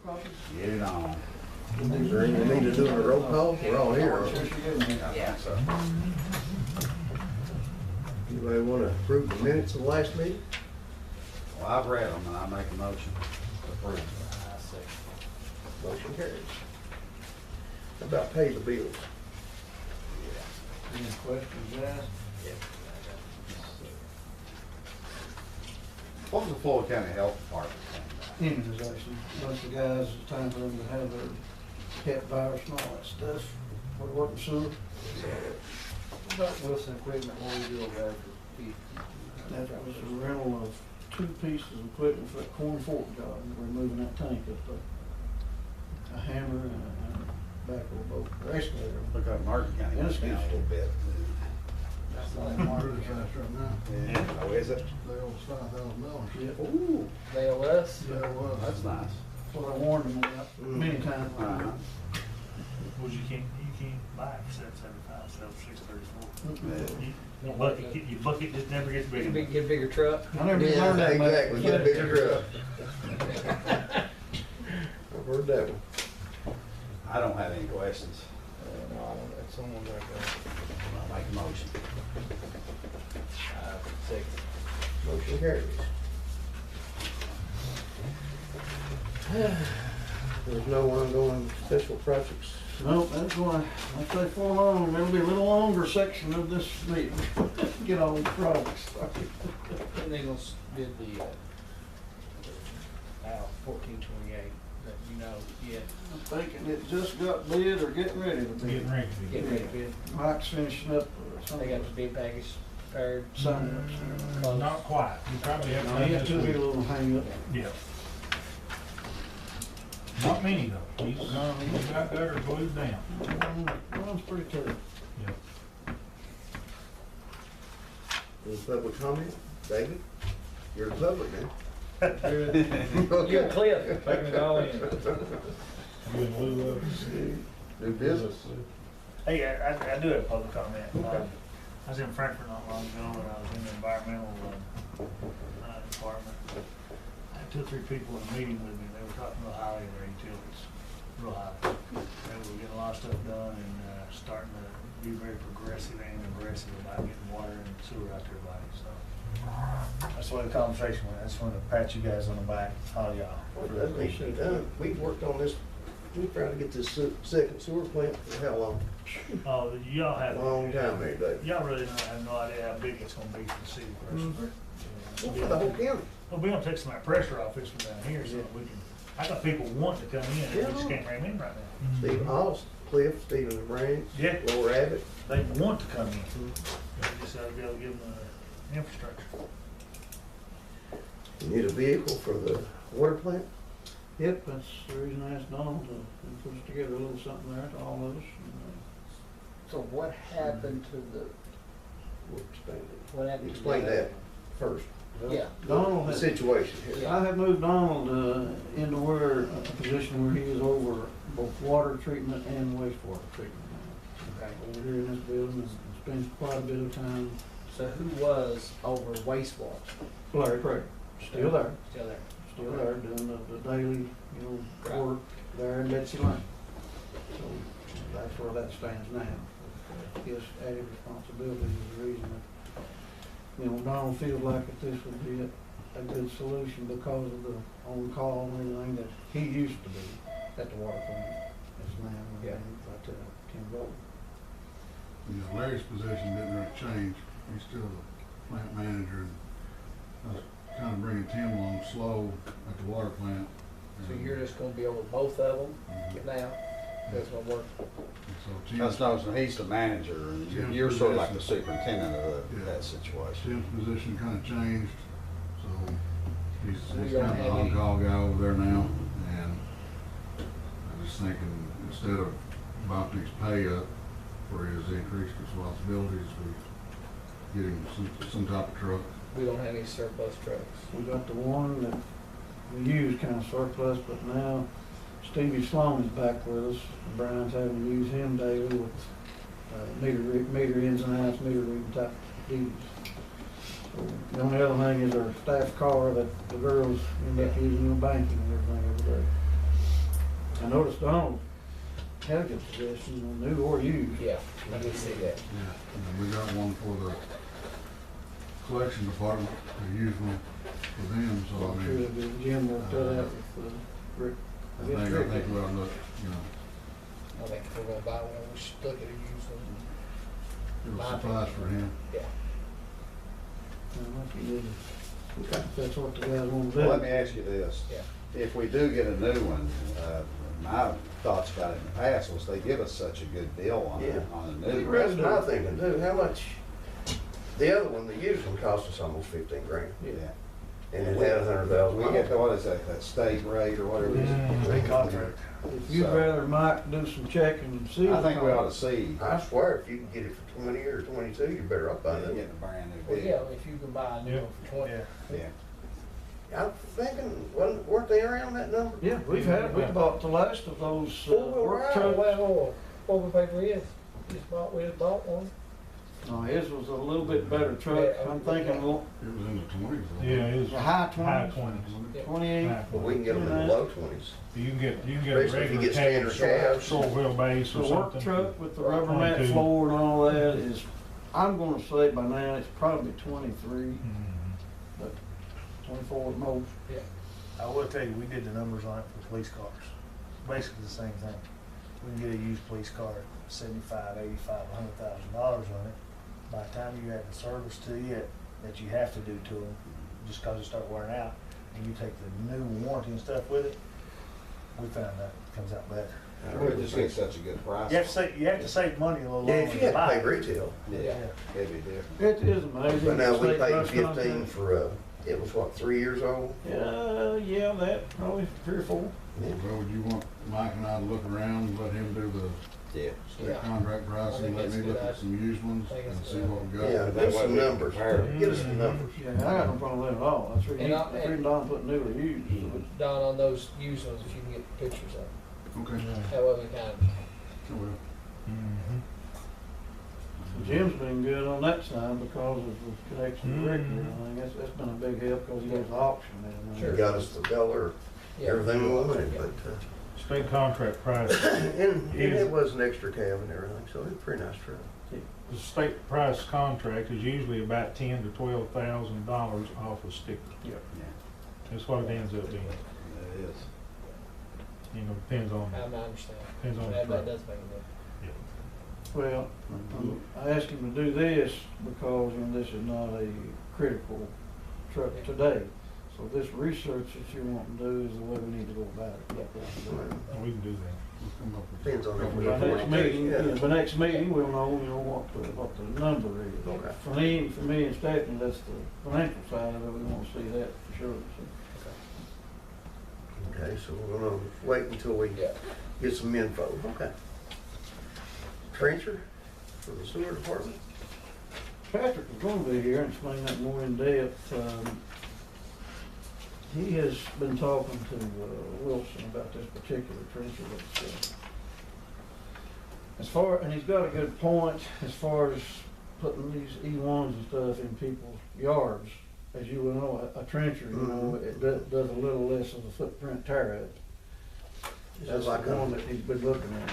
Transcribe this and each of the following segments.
Get it on. Is there any need to do a roll call? We're all here. Yeah. So, Anybody want to approve the minutes of the last meeting? well, I've read them and I make a motion to approve. Motion carries. How about pay the bills? Any questions asked? What was the Floyd County Health Department saying Immunization. Bunch of guys, it's time for them to have their pet virus and all that stuff. What wasn't sure? About Wilson Equipment, what we do over there for people. That was a rental of 2 pieces of equipment for that corn fork job. We're moving that tank up, a hammer and a backhoe boat, or excavator. that? Look up Martin County. And it's down a little bit. That's not Pretty fast right now. Yeah. Oh, is it? They owe us $5,000. Yeah. Ooh, They owe us. They owe us. that's nice. What I warned them about many times. Uh-huh. Well, you can't buy it for $775, sell for $634. Yeah. Your bucket just never gets big enough. Get a bigger truck. I never Yeah, learned that much. exactly. Get a bigger truck. I've heard that one. I don't have any questions. No, I don't know. Someone's like I'll make a motion. Second. Motion carries. There's no ongoing special projects. Nope, that's why, I say for long, there'll be a little longer section of this meeting. Get all these projects started. And Eagles did the, Al 1428, that you know, yet. I'm thinking it just got bid or getting ready to be. Getting ready to be. Get ready to bid. Mike's finishing up They something. got the bid package prepared. Sign Close. Not quite. You probably have up. to He have has this to be a week. little hang up. Yeah. Not many though. He's got that or glued down. One's pretty tough. Yeah. Any public comment? David? You're the public now. You and Cliff, taking it all in. You in lieu of. New business? Hey, I do have a public comment. I was in Frankfurt not long ago, and I was in the environmental department. I had 2 or 3 people in a meeting with me. They were talking real highly of their utilities, real highly. They were getting a lot of stuff done and starting to be very progressive and aggressive about getting water and sewer out to everybody. So that's the way the conversation went. I just wanted to pat you guys on the back, all y'all. That needs to be done. We've worked on this, we're trying to get this second sewer plant for how long? Oh, y'all have. Long time there, David. Y'all really have no idea how big it's gonna be for the city of Prestonsburg. Well, for the whole county. Well, we gonna take some of that pressure off this one down here, so we can, I got people want to come in, we just can't bring them in right now. Steve Hoss, Cliff, Stephen Branch, Yeah. Lower Abbott. They want to come in, we just gotta be able to give them the infrastructure. You need a vehicle for the water plant? Yep, that's the reason I asked Donald to put us together a little something there to all of us. So what happened to the, We'll explain it. what happened? to Explain the- that first. Yeah. Donald The has, situation here. I have moved Donald into where, a position where he is over both water treatment and wastewater treatment now. Okay. Over here in this building, and spends quite a bit of time. So who was over wastewater? Larry Craig, still there, Still there. still there, doing the daily, Right. work there in Betsy Lane. So that's where that stands now. His added responsibility is the reason that, Donald feels like that this would be a good solution because of the on-call and everything that he used to be at the water plant. It's now, Yeah. but, Tim Gold. Larry's position didn't really change. He's still the plant manager. And I was kind of bringing Tim along slow at the water plant. So you're just gonna be over both of them Mhm. now? That's gonna work? And so That's Tim's, no, he's the manager, and you're sort of like the superintendent of Yeah. that situation. Tim's position kind of changed, so he's We kind don't of the have any- on-call guy over there now. And I was thinking, instead of bumping his pay up for his increased responsibilities, we get him some type of truck. We don't have any surplus trucks. We got the one that we use kind of surplus, but now Stevie Sloan is back with us. Brian's having to use him daily with meter ins and outs, meter reading type duties. So the only other thing is our staff car that the girls end up using in banking and everything every day. I noticed Donald had a good suggestion, new or used. Yeah, I did see that. Yeah, and we got one for the collection department, to use one for them, so I I'm sure mean, the Jim worked that out with, Rick. I think we ought to look, you know, I think if we're gonna buy one, we should look at a used one. it was My a surprise for him. Yeah. If that's what the guys want to do. Well, let me ask you this. Yeah. If we do get a new one, my thoughts about it in the past was they give us such a good deal on Yeah. on a That's new what one. I'm thinking too, how much, the other one, the used one cost us almost 15 grand. Yeah. And it had 100,000 We miles. get, what is that state rate or whatever it is? They contract. If you'd So- rather Mike do some checking and see. I think we ought to see. I swear, if you can get it for 20 or 22, you're better off buying Getting it. a brand new Well, vehicle. yeah, if you can buy a new one for 20. Yeah. I'm thinking, weren't they around that number? Yeah, we bought the last of those Four-wheel work drive. trucks. Well, what we paid for his, we just bought one. No, his was a little bit better truck, I'm thinking It was in the 20s. though. Yeah, it was the high high 20s, 20s. 28. High But we can get them in the low 20s. You can get a Especially if you regular get standard cab, cabs. short wheelbase The or work something. truck with the rubber mat 22. floor and all that is, I'm gonna say by now, it's probably 23, Mhm. but 24 at most. I will tell you, we did the numbers on it for police cars. Basically the same thing. We can get a used police car at 75, 85, $100,000 on it. By the time you add the service to it that you have to do to them, just cause they start wearing out, and you take the new warranty and stuff with it, we found out it comes out better. We just get such a good price. You have to save money a little Yeah, longer if you to had to buy pay it. retail. Yeah, it'd be different. It is amazing. But now we State paid bus 15 contract. for, it was what, 3 years old? Yeah, that, probably 3 or 4. Well, would you want Mike and I to look around and let him do the Yeah. state Yeah. contract I pricing, think let that's me a look good at some used ones I think and it's a see good what we got? Yeah, that give us way some we can numbers. compare. Get us some numbers. Yeah, I got no problem with that at all. That's And I- the reason Don put new or used. Don, on those used ones, if you can get pictures of them, Okay, that way we kind of, I will. Mhm. Jim's been good on that side because of the connection to Rick and everything. That's been a big help because he has the auction and Sure. everything. Got us the color, yeah. everything we wanted, but, State contract price, and it was an extra cab and everything, so it's a pretty nice truck. the state price contract is usually about $10,000 to $12,000 off a sticker. Yeah. That's what it ends up being. It is. You know, depends on, I understand. depends on the That truck. does make a difference. Well, I asked him to do this because, this is not a critical truck today. So this research that you want to do is the way we need to go about it. We can do that. We'll come up with Depends on if we By afford next it. meeting, Yeah. by next meeting, we'll know, what the number is. Okay. For me and Stephanie, that's the financial side of it, we want to see that for sure. Okay, so we're gonna wait until we Yeah. get some info, okay. Trencher for the sewer department? Patrick was gonna be here and explain that more in depth. He has been talking to Wilson about this particular trencher that's, and he's got a good point as far as putting these E1s and stuff in people's yards. As you will know, a trencher, it does a little less of a footprint tear up. Is That's it like the a, one that he's been looking at.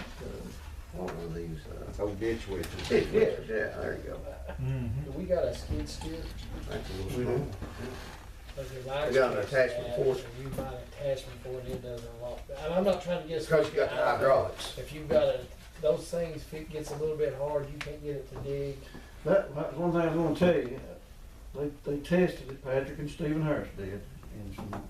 what were these? Oh, ditch witches. Yeah, there you go. Mhm. Do we got a skid steer? That's a little We small. I We got an attachment for it. You buy an attachment for it, it does a lot. And I'm not trying to get. Because you got the hydraulics. If you've got those things, if it gets a little bit hard, you can't get it to dig. That's one thing I was gonna tell you. They tested it, Patrick and Stephen Harris did, in some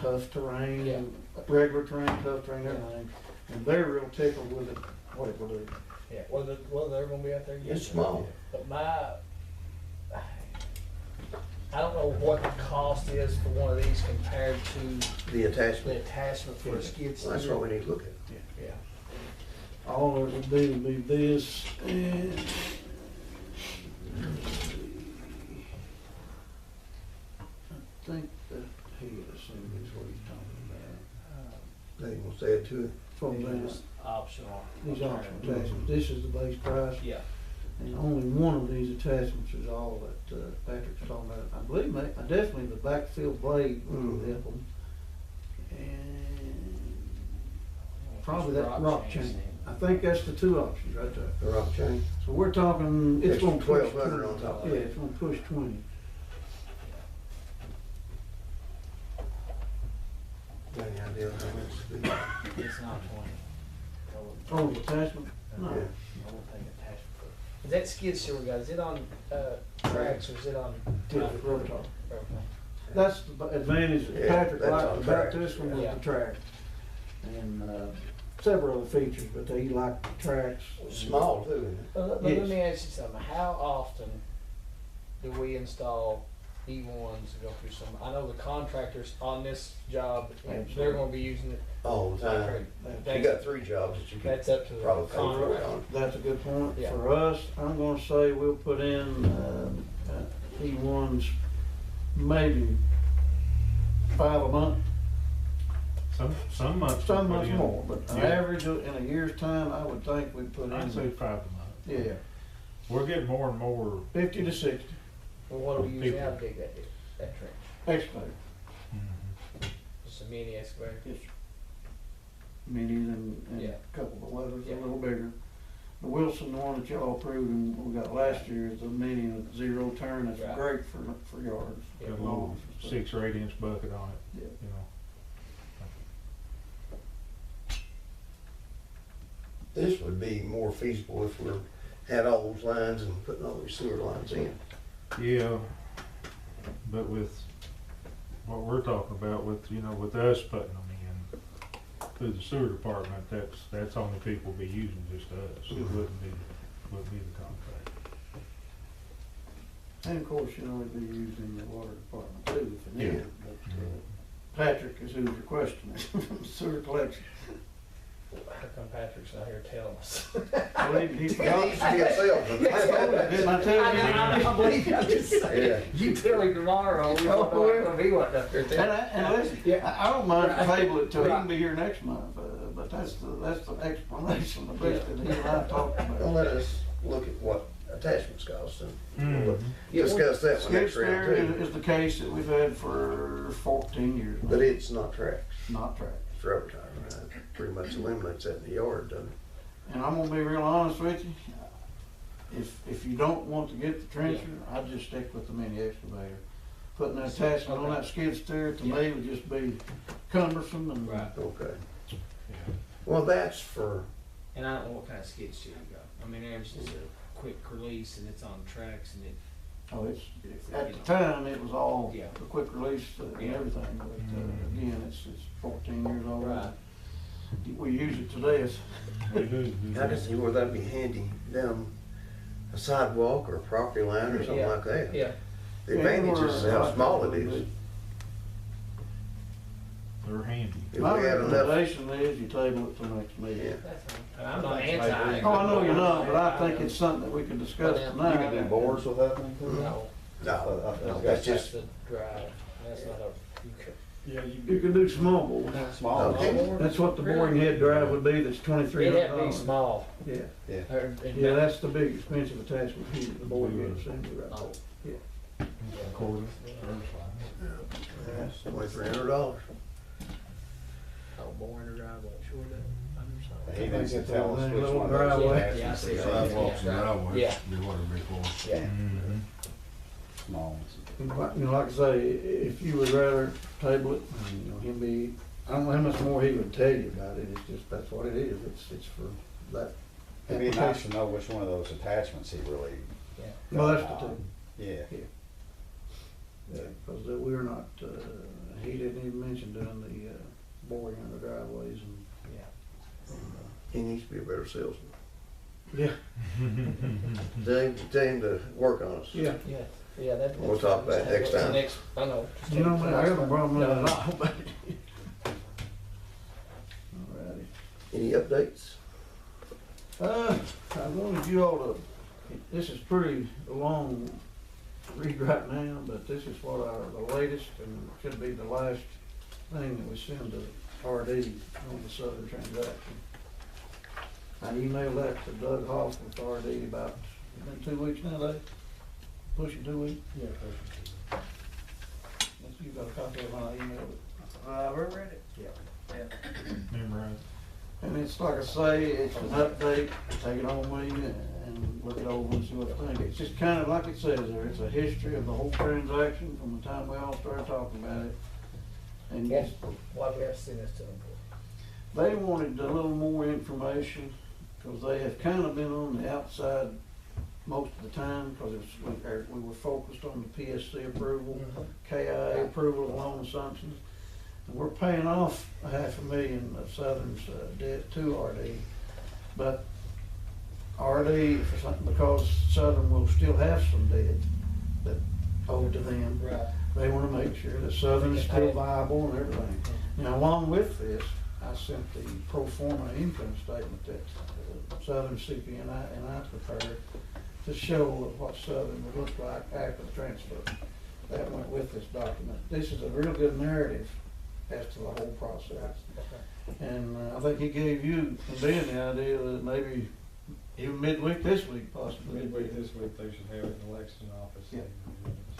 tough terrain, Yeah. regular terrain, tough terrain, everything. And they're real tickled with it, what it will do. Yeah, whether they're gonna be out there. It's small. But I don't know what the cost is for one of these compared to The the attachment, attachment for a skid steer. well, that's what we need to look at. Yeah. All it would be this, and I think that he assumed is what he's talking They gonna say it to it. about. From that, Optional. these optional attachments, this is the base price, Yeah. and only one of these attachments is all that Patrick's talking about. I believe, definitely the backfill blade will help them. And probably that rock chain. I think that's the two options right there. The rock chain. So we're talking, it's Extra gonna push 1,200 20. on top of Yeah, it. it's gonna push 20. Got any idea how much it'd be? It's not 20. Oh, the attachment? No. Yeah. Is that skid steer we got, is it on, tracks or is it on? Yeah, rotor. Okay. That's the advantage that Yeah, Patrick that's liked on about track. this one was Yeah. the track. And, several other features, but they like the tracks. Small too, isn't it? Let Yes. me ask you something, how often do we install E1s to go through some, I know the contractors on this job, they're gonna be using it. All the time. You got 3 jobs that you can That's up to the probably pay for it contractor. on. That's a good point. Yeah. For us, I'm gonna say we'll put in, E1s, maybe 5 a month. Some months. Some we put months in- more, but an Yeah. average in a year's time, I would think we put I'd say in, 5 a month. yeah, We're getting more and more. 50 to 60 Well, what do we use People. now to dig that trench? excavator. Just a mini excavator? Yes. Minis and Yeah. a couple of others, a Yeah. little bigger. The Wilson, the one that y'all approved and we got last year is a mini with 0 turn, it's Right. great for yards. Yeah. Got a little 6 or 8 inch bucket on it, Yeah. you know. This would be more feasible if we had all those lines and putting all these sewer lines in. Yeah, but with what we're talking about with, you know, with us putting them in through the sewer department, that's only people be using just us. It wouldn't be the contract. And of course, you know, it'd be used in the water department too if it Yeah. needed, but, Patrick is who's your questioner, sewer collection. How come Patrick's not here telling us? Well, he He forgot. needs to be a salesman. Didn't I tell you? I believe you, I'm just saying. Yeah. You tell him tomorrow, we don't know what he wasn't up there And, telling. and listen, Yeah. I don't mind Right. table it till he can Right. be here next month, but that's the explanation, the best that he and I talked Well, about. let us look at what attachments cost and we'll Yeah, discuss that one Skid next round steer too. is the case that we've had for 14 years now, But it's not tracks, not tracked. it's rubber tire, right? Pretty much eliminates that in the yard, doesn't it? And I'm gonna be real honest with you, if you don't want to get the trencher, I'd just stick with the mini excavator. Putting an attachment on that skid steer to me would just be cumbersome and. Right. Okay. Well, that's for, And I don't know what kind of skid steer you got. I mean, there's just a quick release and it's on tracks and it, Oh, it's, at the time, it was all Yeah. a quick release and Yeah. everything, but, again, it's 14 years old. Right. We use it today, it's, We do. I can see where that'd be handy down a sidewalk or a property line or something Yeah. like that. Yeah, The advantage is how small it is. They're handy. If my we had enough, recommendation is you table it till next meeting. yeah. that's fine. And I'm not anti. Oh, I know you're not, but I think it's something that we can discuss You You tonight. can do boards with that thing too? No, No, no, that's that's just, the drive. That's not a, you could. Yeah, You can do small bores. Small. Okay. That's what the boring head drive would be, that's $2,300. It'd have to be small. Yeah, Yeah, that's the big expensive attachment here, the boring head assembly right Oh. there. quarter. $2,300. Oh, boring or driveway, sure that, He needs to tell us which Little one of those driveway. Yeah, I see. Sidewalks and driveways, Yeah. be what it'd be for. yeah. small ones. You know, like I say, if you would rather table it, you know, he'd be, I don't know how much more he would tell you about it, it's just, that's what it is, it's for that. It'd be nice to know which one of those attachments he really. Yeah. Well, that's the two. Yeah. Because we're not, he didn't even mention doing the, boring on the driveways and. Yeah. He needs to be a better salesman. Yeah. Tell him to work on us. Yeah. Yeah, yeah, that. We'll talk about it next What's the time. Next, I know. just You know, take man, the I next have a one. problem with it No. at all, but. Alrighty. Any updates? I wanted you all to, this is pretty long read right now, but this is what the latest and should be the last thing that we send to RD on the Southern transaction. I emailed that to Doug Hoff with RD about, it's been 2 weeks now, Dave? Pushing 2 weeks? Yeah. You got a copy of my email? We read it. Yeah. Memorize. And it's like I say, it's an update, take it on with you and look it over and see what you think. It's just kind of like it says there, it's a history of the whole transaction from the time we all started talking about it. And Why just, why do we have to send this to them for? they wanted a little more information, because they have kind of been on the outside most of the time, because we were focused on the PSC approval, KIA approval of loan assumptions. And we're paying off $500,000 of Southern's debt to RD, but RD, for something, because Southern will still have some debt that owed to them. Right. They wanna make sure that Southern's still viable and everything. Now, along with this, I sent the pro forma income statement that Southern CP and I prepared to show what Southern would look like after the transfer. That went with this document. This is a real good narrative as to the whole process. Okay. And I think he gave you and Ben the idea that maybe even midweek this week possibly. Midweek this week, they should have an election office. Yeah.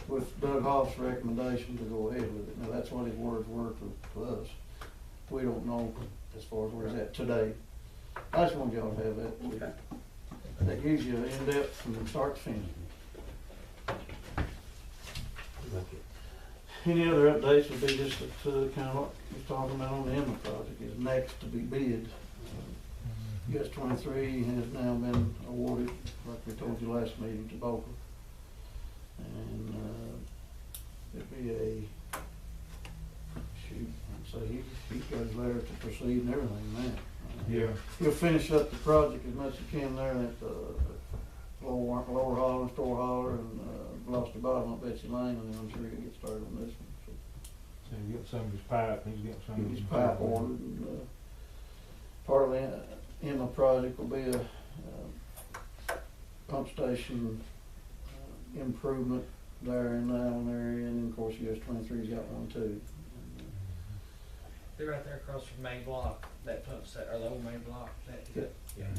With Doug Hoff's recommendation to go ahead with it. Now, that's what his words were to us. We don't know as far as where he's at today. I just want y'all to have that. Okay. That gives you an in-depth from start to finish. Any other updates would be just kind of what we're talking about on the Emma project is next to be bid. US 23 has now been awarded, like we told you last meeting, to Boca. And it'd be a, shoot, I'd say he goes there to proceed and everything now. Yeah. He'll finish up the project as much as he can there at lower holler and store holler and lost the bottom up Betsy Lane, and then I'm sure he'll get started on this one. So he get some of his pipe, he's getting some of Get his his pipe ordered, and part of the Emma project will be a pump station improvement there in the Allen area, and then of course US 23's got one too. They're right there across from main block, that pump set, or the old main block, that.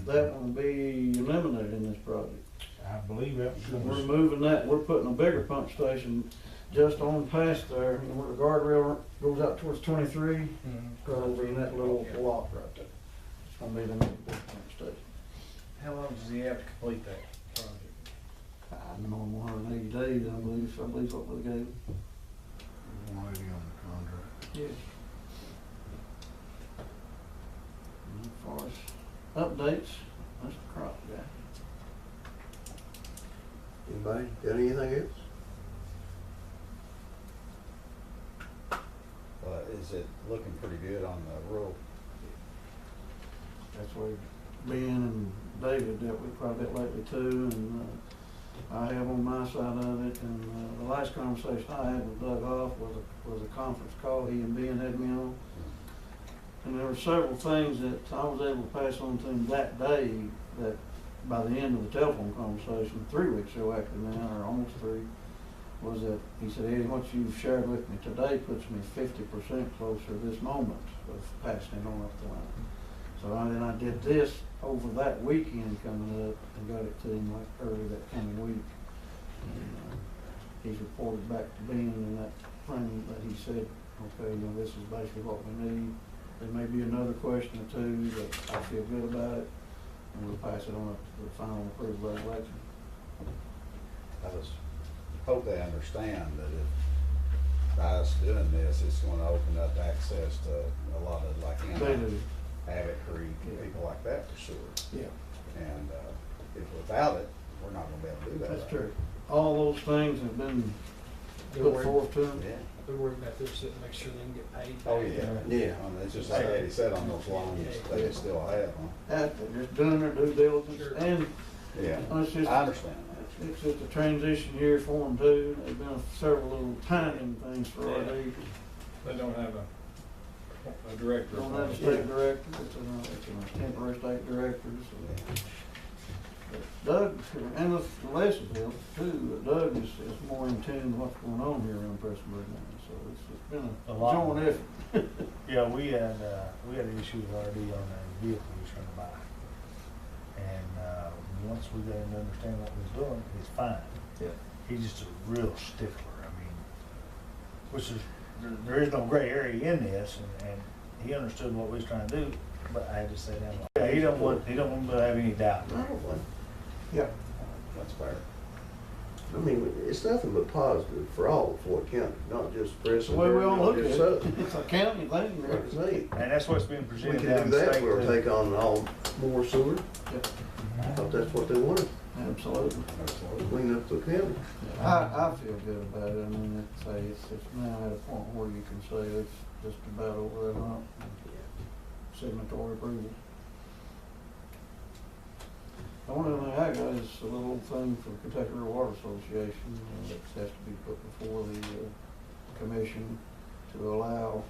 That one will be eliminated in this project. I believe that was We're gonna, moving that, we're putting a bigger pump station just on past there, and where the guardrail goes out towards 23, it's gonna be in that little lot right there. It's gonna be the new big pump station. How long does he have to complete that project? I don't know, 180 days, I believe what we gave. 180 on the contract. Yes. And as far as updates, that's the crop guy. Anybody got anything else? Is it looking pretty good on the rural? That's where Ben and David dealt with quite a bit lately too, and I have on my side of it, and the last conversation I had with Doug Hoff was a conference call he and Ben had me on. And there were several things that I was able to pass on to him that day that by the end of the telephone conversation, 3 weeks ago actually now, or almost 3, was that he said, Eddie, what you've shared with me today puts me 50% closer to this moment of passing it on up the line. So then I did this over that weekend coming up and got it to him like early that coming week. And he's reported back to Ben in that frame that he said, okay, this is basically what we need. There may be another question or two, but I feel good about it, and we'll pass it on up to the final approved resolution. I just hope they understand that if by us doing this, it's gonna open up access to a lot of like They do. Abbott Creek and Yeah. people like that for sure. Yeah, And if without it, we're not gonna be able to do that. that's true. All those things have been put forth to them. Yeah. They're worried about their sitting, make sure they can get paid. Oh, yeah. Yeah. I mean, it's just like Eddie said on those loans, they can still have them. They're just doing their due diligence, Sure. and Yeah, it's just, I understand that. it's just a transition year for them too. There's been several little timing things for RD. They don't have a director. Don't have a state director, it's a temporary state director, so. But Doug, and the Leslie's too, but Doug is more in tune with what's going on here around Prestonsburg now, so it's been A a lot. joint effort. yeah, we had an issue with RD on a vehicle we was trying to buy. And, once we got him to understand what we was doing, he's fine. Yeah. He's just a real stickler, I mean, which is, there is no gray area in this, and he understood what we was trying to do. but I had to say that. Yeah, he don't want to have any doubt. I don't blame. That's fair. I mean, it's nothing but positive for all of Floyd County, not just That's the way we Prestonsburg, all not look at just it. Sutton. It's a county thing. Like I say, And that's what's been we presented can down do the that, state. we'll too. take on all more sewer. I thought that's what they wanted, Absolutely. Absolutely. clean up the county. I feel good about it. I mean, it's now at a point where you can say it's just about over that hump. Signatory approval. The only thing I got is a little thing for Kentucky River Water Association that has to be put before the commission to allow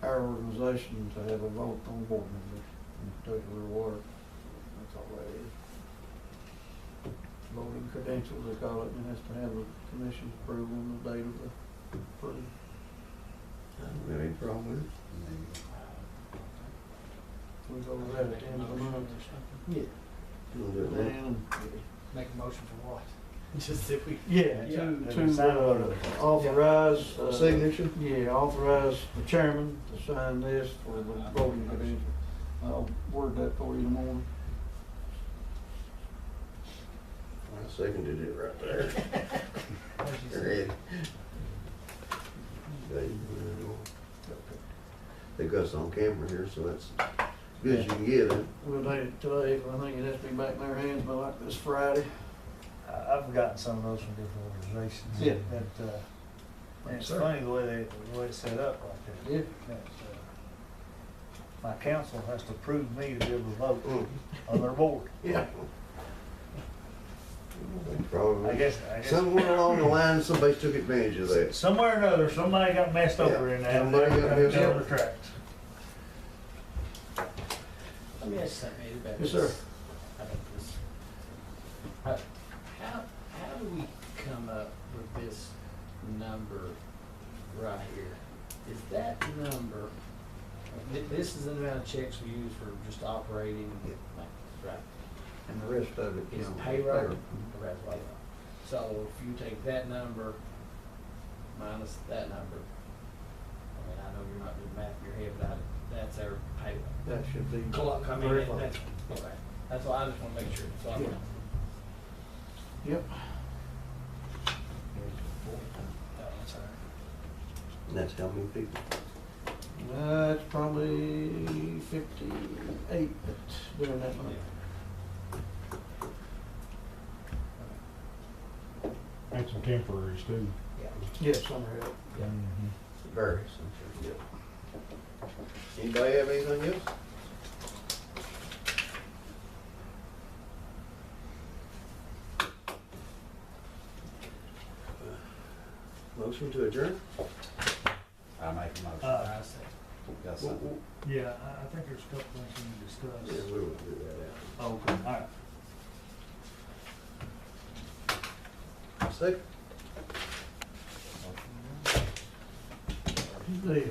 our organization to have a vote on board members in Kentucky River Water. That's all that is. Voting credentials, they call it, and it has to have the commission's approval on the date of the approval. I don't have any problem with it. We go over that at the end of the month. Yeah. We'll do it then. And, Make a motion for what? Just if we. yeah, Yeah, to and sign a letter. authorize. Signature? Yeah, authorize the chairman to sign this for the voting credential. I'll word that for you in the morning. I seconded it right there. Ready. They got us on camera here, so that's as good as you can get it. We'll date it today, but I think it has to be back in their hands by like this Friday. I've gotten some of those from different organizations. Yeah. That, and it's Sir. funny the way it's set up like that. Yeah. That, my council has to approve me to be able to vote Mm. on their board. Yeah. Probably. I guess. Somewhere along the line, somebody took advantage of that. Somewhere or another, somebody got messed over in that. Somebody got messed down over. the tracks. Let me ask you something Ed, about Yes, this. sir. About this. How do we come up with this number right here? Is that number, this is the amount of checks we use for just operating, like, right? And the rest of it. Is you know, payroll? payroll. Right, right. So if you take that number minus that number, I mean, I know you're not doing math in your head, but that's our payroll. That should be. I mean, very close. that's, okay, that's why I just wanna make sure, so I'm. Yeah. Yep. That's all right. And that's how many people? It's probably 58 that's doing that month. And some temporaries too. Yes, some are. Various, I'm sure. Yep. Anybody have anything else? Motion to adjourn? I make a motion. I see. Got something? Yeah, I think there's a couple things we need to Yeah, discuss. we will do that Okay, all right. out. Second? Yeah.